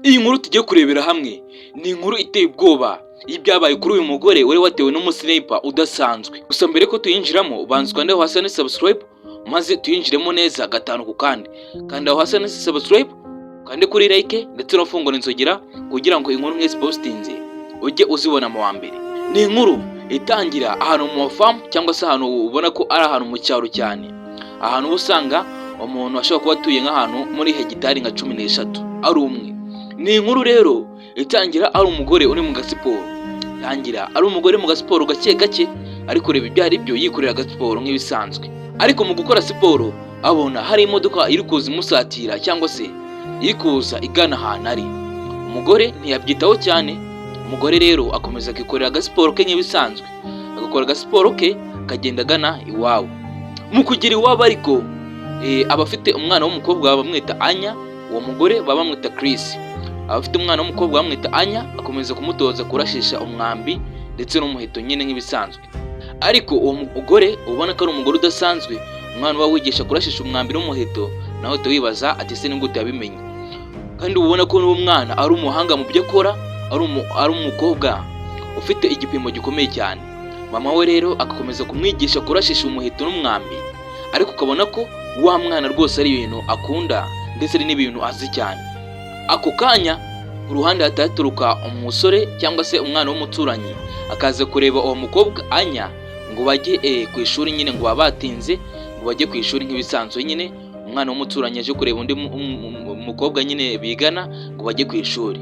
Iyi nkuru tugiye kurebera hamwe ni inkuru iteye ubwoba y'ibyabaye kuri uyu mugore wari watewe n'umusniper udasanzwe. Gusa mbere ko tuyinjiramo banzwa ndaho hasi na subscribe maze tuyinjiremo neza gatanu ku kandi. Kanda aho hasi na subscribe, kandi kuri like ndetse no fungura inzogera kugira ngo inkuru nk'izi postinze ujye uzibona mu wa mbere. Ni inkuru itangira ahantu mu farm cyangwa se ahantu ubona ko ari ahantu mu cyaro cyane. Ahantu usanga umuntu ashobora kuba atuye nk'ahantu muri hegitari nka 13 ari umwe. Ni inkuru rero itangira ari umugore uri mu gasiporo. Tangira ari umugore mu gasiporo gake gake ari kureba ibyari byo yikorera gasiporo nk'ibisanzwe. Ariko mu gukora siporo abona hari imodoka iri kuza imusatira cyangwa se iri kuza igana ahantu ari. Umugore ntiyabyitaho cyane. Umugore rero akomeza akikorera gasiporo ke nk'ibisanzwe. Agakora gasiporo ke kagenda gana iwabo. Mu kugira iwabo ariko abafite umwana w'umukobwa bamwita Anya, uwo mugore bamwita Chris. Abafite umwana w'umukobwa bamwita Anya akomeza kumutoza kurashisha umwambi ndetse n'umuheto nyine nk'ibisanzwe. Ariko uwo mugore ubona ko ari umugore udasanzwe, umwana wa wigisha kurashisha umwambi n'umuheto, naho wibaza ati se n'ingute yabimenye. Kandi ubona ko n'uwo mwana ari umuhanga mu byo akora, ari umukobwa ufite igipimo gikomeye cyane. Mama we rero agakomeza kumwigisha kurashisha umuheto n'umwambi, ariko ukabona ko wa mwana rwose ari ibintu akunda ndetse ari n'ibintu azi cyane. Ako kanya ku ruhande hataturuka umusore cyangwa se umwana w'umuturanyi akaza kureba uwo mukobwa Anya ngo bajye ku ishuri nyine, ngo babatinze ngo bajye ku ishuri nk'ibisanzwe nyine. Umwana w'umuturanyi aje kureba undi mukobwa nyine bigana ngo bajye ku ishuri.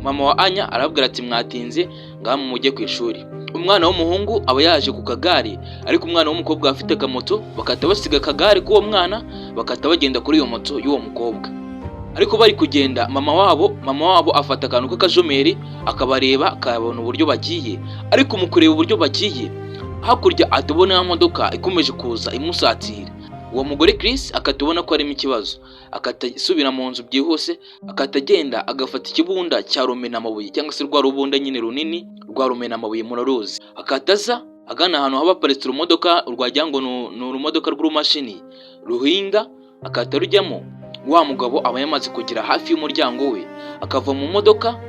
Mama wa Anya arabwira ati mwatinze ngaho mujye ku ishuri. Umwana w'umuhungu aba yaje ku kagari, ariko umwana w'umukobwa afite akamoto, bakata basiga akagari k'uwo mwana bakata bagenda kuri iyo moto y'uwo mukobwa. Ariko bari kugenda mama wabo afata akantu k'akajomeri akabareba, akabona uburyo bagiye. Ariko mu kureba uburyo bagiye hakurya atubona ya modoka ikomeje kuza imusatira. Uwo mugore Chris akatubona ko arimo ikibazo, akatasubira mu nzu byihuse, akatagenda agafata ikibunda cya rumena amabuye cyangwa se rwa rubunda nyine runini rwa rumena amabuye muraruzi. Akataza agana ahantu haba paritse urumodoka rwagira ngo ni urumodoka rw'urumashini ruhinga, akatarujyamo. Wa mugabo aba yamaze kugera hafi y'umuryango we, akava mu modoka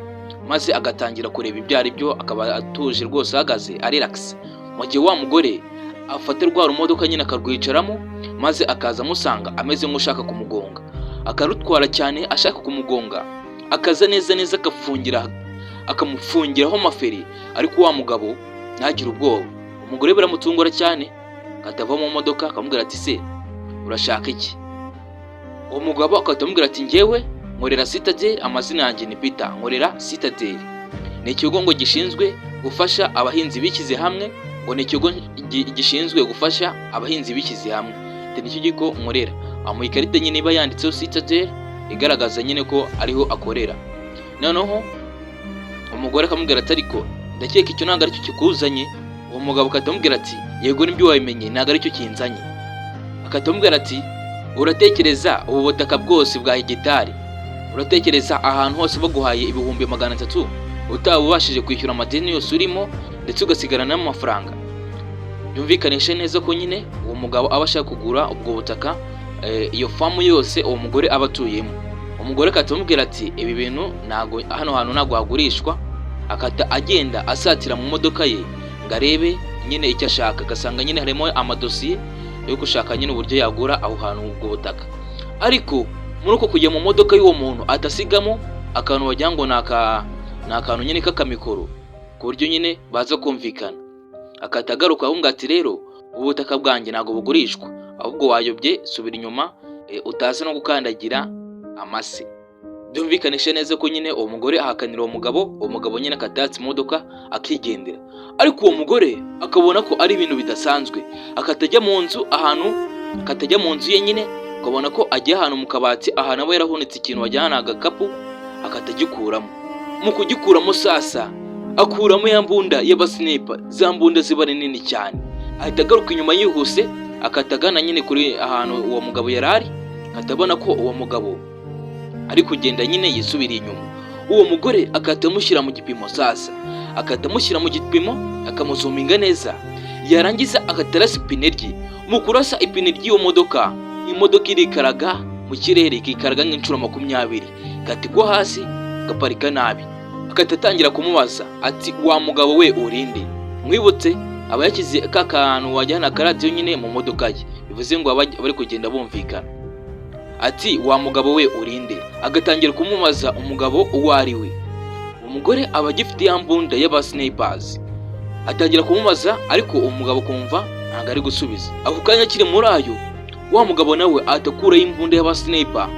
maze agatangira kureba ibyo ari byo, akaba atuje rwose ahagaze arelax. Mu gihe wa mugore afata rwa rumodoka nyine akarwicaramo, maze akaza amusanga ameze nk'ushaka kumugonga, akarutwara cyane ashaka kumugonga, akaza neza akamufungiraho amaferi. Ariko wa mugabo ntagire ubwoba. Umugore biramutungura cyane, akatava mu modoka akamubwira ati se urashaka iki? Uwo mugabo akatamubwira ati njyewe nkorera Citadel, amazina yanjye ni Peter, nkorera Citadel. Ni ikigo ngo gishinzwe gufasha abahinzi bikize hamwe, ngo ni ikigo gishinzwe gufasha abahinzi bikize hamwe. Nicyo gigo nkorera. Amuha ikarita nyine iba yanditseho Citadel igaragaza nyine ko ariho akorera. Noneho umugore akamubwira ati ariko ndakeka icyo ntabwo aricyo kikuzanye. Uwo mugabo akatamubwira ati yego nibyo wabimenye, ntabwo aricyo kinzanye. Akatamubwira ati uratekereza ubu butaka bwose bwa hegitari, uratekereza ahantu hose baguhaye ibihumbi 300 utabubashije kwishyura amadeni yose urimo ndetse ugasigarana n'amafaranga? Byumvikanishe neza ko nyine uwo mugabo aba ashaka kugura ubwo butaka, iyo famu yose uwo mugore aba atuyemo. Umugore akatamubwira ati ibi bintu ntago hano hantu ntago hagurishwa. Akata agenda asatira mu modoka ye ngo arebe nyine icyo ashaka, agasanga nyine harimo amadosiye yo gushaka nyine uburyo yagura aho hantu ubwo butaka. Ariko muri uko kujya mu modoka y'uwo muntu atasigamo akantu wagira ngo ni akantu nyine k'akamikoro ku buryo nyine baza kumvikana. Akatagaruka aho ngati rero ubutaka bwanjye ntago bugurishwa, ahubwo wayobye subira inyuma, utaza no gukandagira amase. Byumvikanishe neza ko nyine uwo mugore ahakanira uwo mugabo nyine akatatse imodoka akigendera. Ariko uwo mugore akabona ko ari ibintu bidasanzwe, akatajya mu nzu ye nyine, ukabona ko agiye ahantu mu kabati, ahantu aba yarahunitse ikintu wajyana agakapu akatagikuramo. Mu kugikuramo sasa akuramo ya mbunda y'abasniper, za mbunda ziba nini cyane. Ahita agaruka inyuma yihuse, akatagana nyine kuri ahantu uwo mugabo yarari, atabona ko uwo mugabo ari kugenda nyine yisubira inyuma. Uwo mugore akatamushyira mu gipimo sasa, akatamushyira mu gipimo akamuzuminga neza, yarangiza akatarasa ipine rye. Mu kurasa ipine ry'iyo modoka, imodoka irikaraga mu kirere, ikikaraga nk'inshuro 20, katigwa hasi gaparika nabi, akahita atangira kumubaza ati wa mugabo we urinde. Mwibutse aba yakize ka kantu wajyana akaradiyo nyine mu modoka ye, bivuze ngo bari kugenda bumvikana. Ati wa mugabo we urinde, agatangira kumubaza umugabo uwo ari we. Umugore aba agifite ya mbunda y'aba snipers, atangira kumubaza ariko umugabo kumva ntabwo ari gusubiza. Ako kanya kiri muri ayo, wa mugabo nawe atakuraho imbunda y'aba sniper,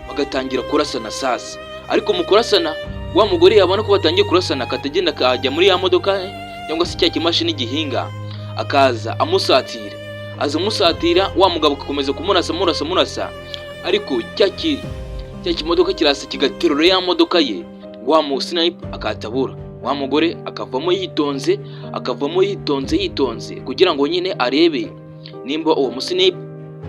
bagatangira kurasana sasa. Ariko mu kurasana wa mugore yabona ko batangiye kurasana, akatagenda akajya muri ya modoka cyangwa se cya kimashini gihinga, akaza amusatira. Aza amusatira, wa mugabo agakomeza kumurasa, ariko cya kimodoka kirasa kigaterura ya modoka ye, wa mu sniper akatabura. Wa mugore akavamo yitonze kugira ngo nyine arebe nimba uwo musniper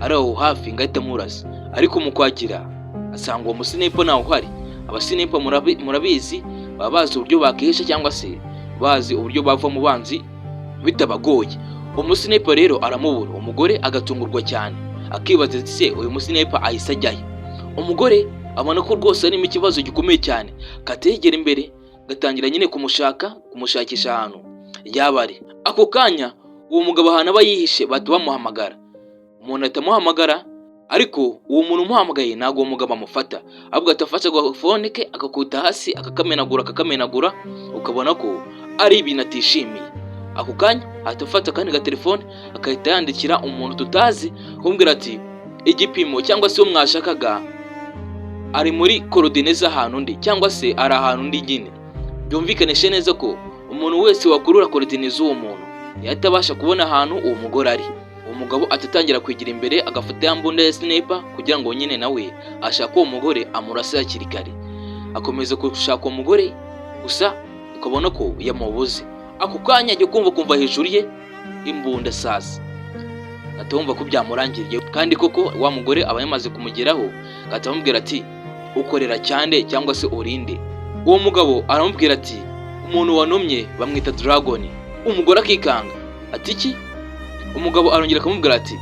ari aho hafi ngahita murasa. Ariko mu kwagira asanga uwo musniper naho uhari. Abasniper murabizi baba bazi uburyo bakihisha cyangwa se bazi uburyo bava mu banzi bitabagoye. Umusniper rero aramubura. Umugore agatungurwa cyane, akibaza ati se uyu musniper ahise ajyayo. Umugore abona ko rwose arimo ikibazo gikomeye cyane, kategera imbere gatangira nyine kumushakisha ahantu yabari. Ako kanya uwo mugabo ahantu aba yihishe bahita bamuhamagara. Umuntu atamuhamagara, ariko uwo muntu umuhamagaye ntabwo uwo mugabo amufata, ahubwo atafashe agafone ke akakuta hasi akakamenagura, ukabona ko ari ibintu atishimiye. Ako kanya atafata kandi gatelefone akahita yandikira umuntu tutazi, kumbwira ati igipimo cyangwa se uwo mwashakaga ari muri korodine z'ahantu ndi, cyangwa se ari ahantu ndi nyine. Byumvikanishe neza ko umuntu wese wakurura korodine z'uwo muntu yatabasha kubona ahantu uwo mugore ari. Uwo mugabo atatangira kwigira imbere, agafata ya mbunda ya sniper kugira ngo nyine nawe ashaka uwo mugore amurasa hakiri kare. Akomeza gushaka uwo mugore, gusa ukabona ko yamubuze. Ako kanya ajya kumva hejuru ye imbunda sasa, atumva ko byamurangiriye. Kandi koko wa mugore aba yamaze kumugeraho, atamubwira ati ukorera cyane cyangwa se urinde. Uwo mugabo aramubwira ati umuntu wanumye bamwita Dragon. Umugore akikanga ati iki? Umugabo arongera akamubwira ati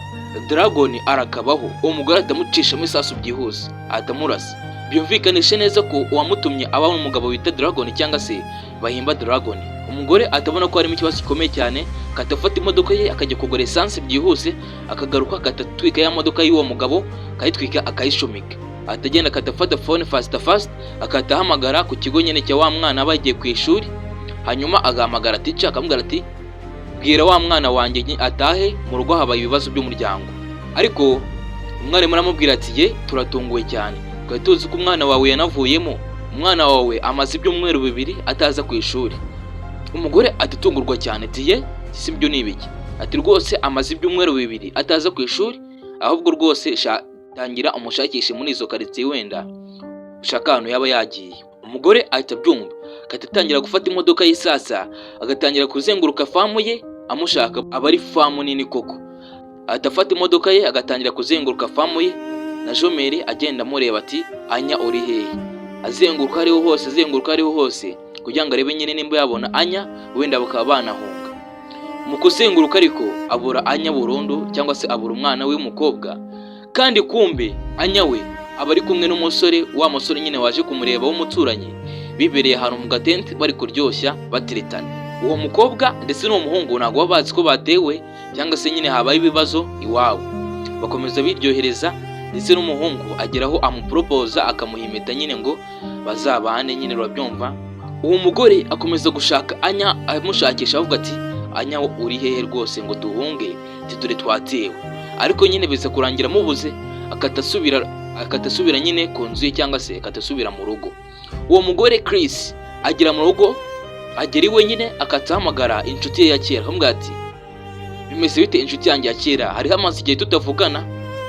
Dragon arakabaho. Uwo mugore atamucishamo isasu byihuse, atamurasa. Byumvikanishe neza ko uwamutumye aba umugabo wita Dragon cyangwa se bahimba Dragon. Umugore atabona ko harimo ikibazo gikomeye cyane, katafata imodoka ye akajya kugura essence byihuse, akagaruka akatatwika ya modoka y'uwo mugabo, kayitwika akayishomeka. Atagenda katafata phone fast akatahamagara ku kigo nyene cya wa mwana bagiye ku ishuri. Hanyuma agahamagara teacher akamubwira ati bwira wa mwana wanjye atahe mu rugo habaye ibibazo by'umuryango. Ariko umwarimu aramubwira ati ye turatunguwe cyane, twari tuzi ko umwana wawe yanavuyemo, umwana wawe amaze ibyumweru 2 ataza ku ishuri. Umugore atitungurwa cyane ati ye sibyo nibiki? Ati rwose amaze ibyumweru 2 ataza ku ishuri, ahubwo rwose tangira umushakishe muri izo quartier wenda ushaka ahantu yaba yagiye. Umugore ahita byumva, katatangira gufata imodoka y'isasa, agatangira kuzenguruka famu ye amushaka. Abari famu nini koko, atafata imodoka ye agatangira kuzenguruka famu ye, na Jomeri agenda amureba ati Anya uri hehe? Azenguruka ariho hose kugira ngo arebe nyine nimba yabona Anya, wenda bakaba banahunga. Mu kuzenguruka ariko abura Anya burundu, cyangwa se abura umwana we w'umukobwa. Kandi kumbe Anya we aba ari kumwe n'umusore, wa musore nyine waje kumureba w'umuturanyi, bibereye ahantu mu gatente bari kuryoshya bateretana. Uwo mukobwa ndetse n'uwo muhungu ntabwo baba bazi ko batewe cyangwa se nyine habaye ibibazo iwabo. Bakomeza biryohereza, ndetse n'umuhungu ageraho amupropoza akamuha impeta nyine ngo bazabane nyine, urabyumva. Uwo mugore akomeza gushaka Anya, amushakisha avuga ati Anya uri hehe rwose ngo duhunge tidure twatewe. Ariko nyine biza kurangira mubuze, akatasubira nyine ku nzu ye cyangwa se akatasubira mu rugo. Uwo mugore Chris agera mu rugo, agera iwe nyine akatahamagara inshuti ye ya kera, akamubwira ati bimeze bite inshuti yanjye ya kera, hari hamaze igihe tutavugana?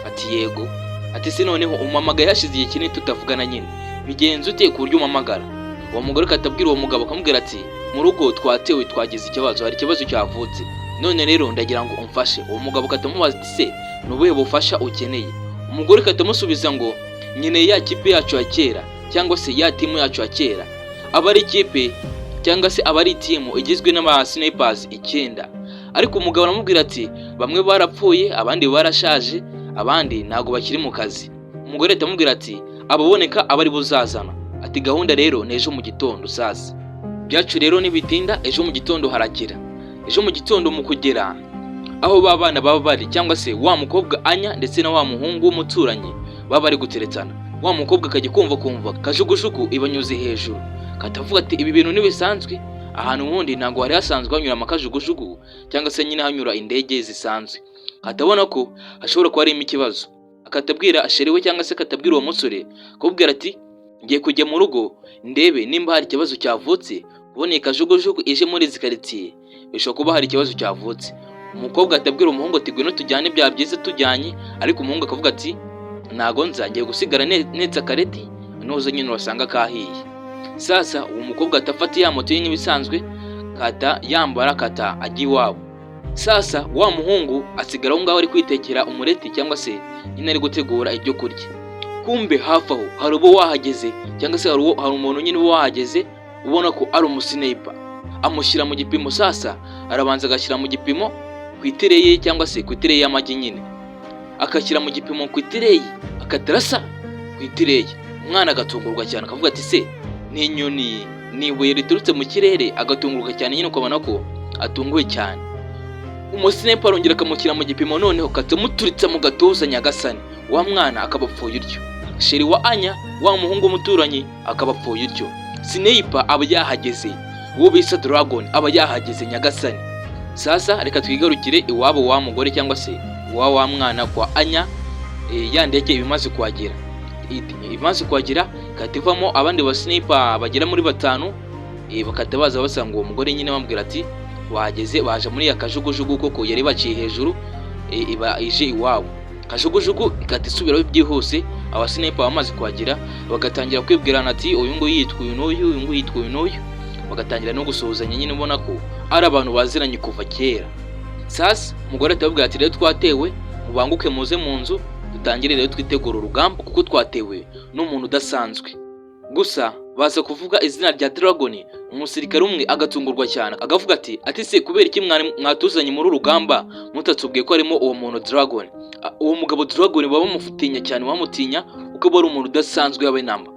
Ati yego. Ati se noneho umamagaye hashize igihe kinini tutavugana nyine, bigenze ute ku buryo umamagara? Uwo mugore katabwira uwo mugabo akamubwira ati mu rugo twatewe, twagize ikibazo, hari ikibazo cyavutse, none rero ndagira ngo umfashe. Uwo mugabo katamubaza ati se nubuhe bufasha ukeneye? Umugore katamusubiza ngo nyine ya kipe yacu ya kera cyangwa se ya timu yacu ya kera. Aba ari kipe cyangwa se aba ari timu igizwe n'aba snipers 9. Ariko umugabo aramubwira ati bamwe barapfuye, abandi barashaje, abandi ntago bakiri mu kazi. Umugore atamubwira ati ababoneka abari buzazana. ati gahunda rero ni ejo mu gitondo sasa. Byacu rero nibitinda ejo mu gitondo haragera. Ejo mu gitondo mu kugera aho babana baba bari cyangwa se wa mukobwa Anya ndetse na wa muhungu w'umuturanyi baba bari guteretsana. Wa mukobwa kajya kumva kajugujugu ibanyuze hejuru. Katavuga ati ibi bintu nibisanzwe, ahantu ubundi ntago hari hasanzwe hanyura amakajugujugu cyangwa se nyine hanyura indege zisanzwe. Katabona ko hashobora kuba harimo ikibazo. Akatabwira asheriwe cyangwa se katabwira uwo musore kubwira ati ngiye kujya mu rugo ndebe nimba hari ikibazo cyavutse, kuboneye kajugujugu ije muri zikaritsiye bishobora kuba hari ikibazo cyavutse. Umukobwa atabwira umuhungu ati ngwino tujyane, bya byiza tujyanye, ariko umuhungu akavuga ati nago nzagiye gusigara netsa kareti noza nyine wasanga kahiye. Sasa uwo mukobwa atafata ya moto nk'ibisanzwe kata yambara kata agiye iwabo. Sasa wa muhungu asigara aho ngaho ari kwitekera umureti cyangwa se nyine ari gutegura ibyo kurya. Kumbe hafi aho hari ubo wahageze cyangwa se hari umuntu nyine wahageze ubona ko ari umusniper. Amushyira mu gipimo. Sasa arabanza agashyira mu gipimo ku itereye cyangwa se ku itereye y'amagi nyine, akashyira mu gipimo ku itereye akatarasa ku itereye. Umwana agatungurwa cyane akavuga ati se ni inyoni ni ibuye riturutse mu kirere, agatungurwa cyane nyine ukabona ko atunguwe cyane. Umusniper arongera akamushyira mu gipimo noneho katamuturitsa mu gatuza nyagasani. Wa mwana akabapfuye utyo, sheri wa Anya wa muhungu w'umuturanyi akabapfuye utyo. Sniper aba yahageze, uwo bisa Dragon aba yahageze nyagasani. Sasa reka twigarukire iwabo wa mugore cyangwa se wa mwana kwa Anya. Ya ndege ibimaze kuhagera, ibimaze kuhagera kativamo abandi ba sniper bagera muri 5. Bakatabaza basanga uwo mugore nyine bambwira ati wahageze, baje muri ya kajugujugu koko yari baciye hejuru iba ije iwabo. Kajugujugu ikatisubiraho byihuse. Aba sniper bamaze kuhagera bagatangira kwibwirana ati uyu ngo yitwa uyu n'uyu, uyu ngo yitwa uyu n'uyu, bagatangira no gusuhuzanya nyine ubona ko ari abantu baziranye kuva kera. Sasa umugore atabwira ati rero twatewe, mubanguke muze mu nzu dutangire rero twitegura urugamba kuko twatewe n'umuntu udasanzwe. Gusa baza kuvuga izina rya Dragon, umusirikare umwe agatungurwa cyane agavuga ati se kubera iki mwatuzanye muri urugamba mutatubwiye ko harimo uwo muntu Dragon? Uwo mugabo Dragon baba bamufitinya cyane, bamutinya kuko bari umuntu udasanzwe yawe namba.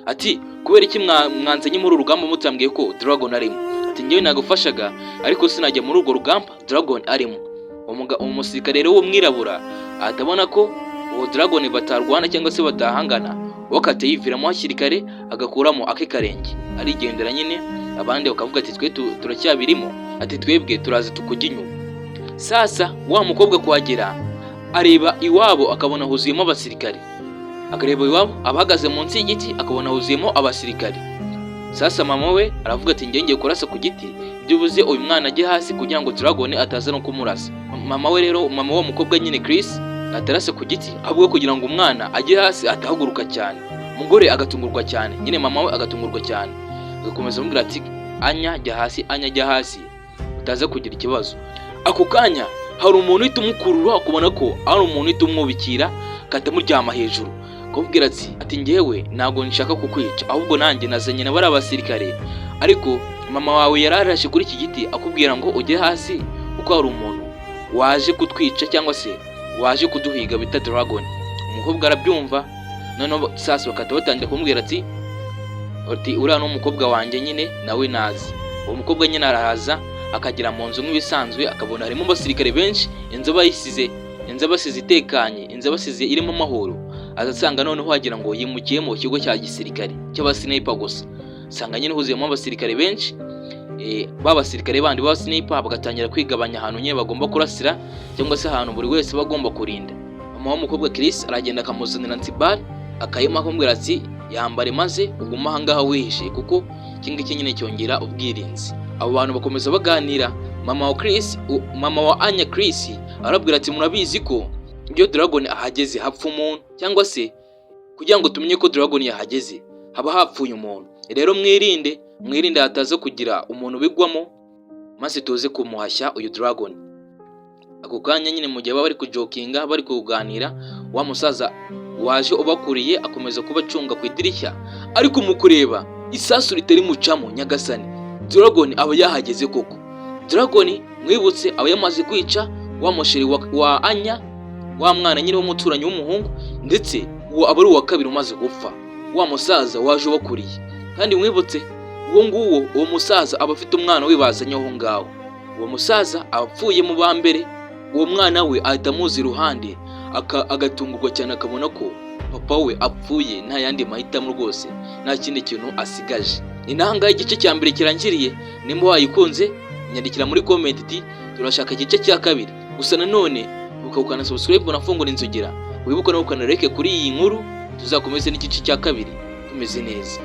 Ati kubera iki mwanzanye muri urugamba mutambwiye ko Dragon arimo? Ati ngewe nagufashaga ariko sinajya muri urwo rugamba Dragon arimo. Umusirikare rero wo mwirabura atabona ko uwo Dragon batarwana cyangwa se batahangana, wakate yiviramo hakiri kare agakuramo ake karenge arigendera nyine. Abandi bakavuga ati twe turacyabirimo, ati twebwe turaza tukujya inyuma. Sasa wa mukobwa kuhagera areba iwabo akabona huzuyemo abasirikare, akareba iwabo abahagaze munsi y'igiti akabona huzuyemo abasirikare. Sasa mama we aravuga ati ngiye kurasa ku giti byubuze uyu mwana ajye hasi kugira ngo Dragon ataza no kumurasa. Mama we rero, mama wa mukobwa nyine Chris atarase ku giti ahubwo kugira ngo umwana ajye hasi atahaguruka cyane. Umugore agatungurwa cyane nyine, mama we agatungurwa cyane, agakomeza amubwira ati Anya jya hasi, Anya jya hasi utaza kugira ikibazo. Ako kanya hari umuntu uhita umukurura ukubona ko ari umuntu uhita umwubikira katamuryama hejuru, akubwira ati ngewe ntago nshaka kukwica ahubwo nanjye nazanye na bari abasirikare, ariko mama wawe yararashe kuri iki giti akubwira ngo ujye hasi uko hari umuntu waje kutwica cyangwa se waje kuduhiga bita Dragon. Umukobwa arabyumva noneho sasa bakata batangira kumubwira ati uriya n'umukobwa wanjye nyine nawe nazi. Uwo mukobwa nyine arahaza akagera mu nzu nk'ibisanzwe akabona harimo abasirikare benshi, inzu basize itekanye, inzu basize irimo amahoro. Azasanga noneho wagira ngo yimukiye mu kigo cya gisirikare cy'abasniper gusa. Sanga nyine huzuyemo abasirikare benshi, babasirikare bandi ba sniper bagatangira kwigabanya ahantu nyine bagomba kurasira cyangwa se ahantu buri wese bagomba kurinda. Mama w'umukobwa Chris aragenda akamuzanira Nsibal akayima akamubwira ati yambare maze uguma ahangaha wihishe kuko iki nyine cyongera ubwirinzi. Abo bantu bakomeza baganira. Mama wa Anya Chris arabwira ati murabizi ko iyo Dragon ahageze hapfa umuntu, cyangwa se kugira ngo tumenye ko Dragon yahageze haba hapfuye umuntu. Rero mwirinde hataza kugira umuntu bigwamo maze tuze kumuhashya uyu Dragon. Ako kanya nyine mu gihe bari kujokinga bari kuganira, wa musaza waje ubakuriye akomeza kubacunga ku idirishya, ariko mu kureba isasu ritari mucamo nyagasani Dragon aba yahageze koko. Dragon mwibutse aba yamaze kwica wa musheri wa Anya, wa mwana nyine w'umuturanyi w'umuhungu, ndetse uwo aba ari uwa kabiri umaze gupfa. wa musaza waje ubakuriye. Kandi mwibutse uwo musaza aba afite umwana we bazanye aho ngaho. Uwo musaza apfuye mu ba mbere, uwo mwana we ahita amuza iruhande agatungurwa cyane, akabona ko papa we apfuye nta yandi mahitamo rwose, nta kindi kintu asigaje. Ni nahangaye igice cya mbere kirangiriye. Nimba wayikunze nyandikira muri comment iti turashaka igice cya kabiri. Gusa nanone ukabukana subscribe unafungura inzogera, wibuka no gukana like kuri iyi nkuru, tuzakomeze n'igice cya kabiri tumeze neza.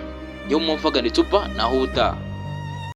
Yo mumvaga nditupa naho ubutaha.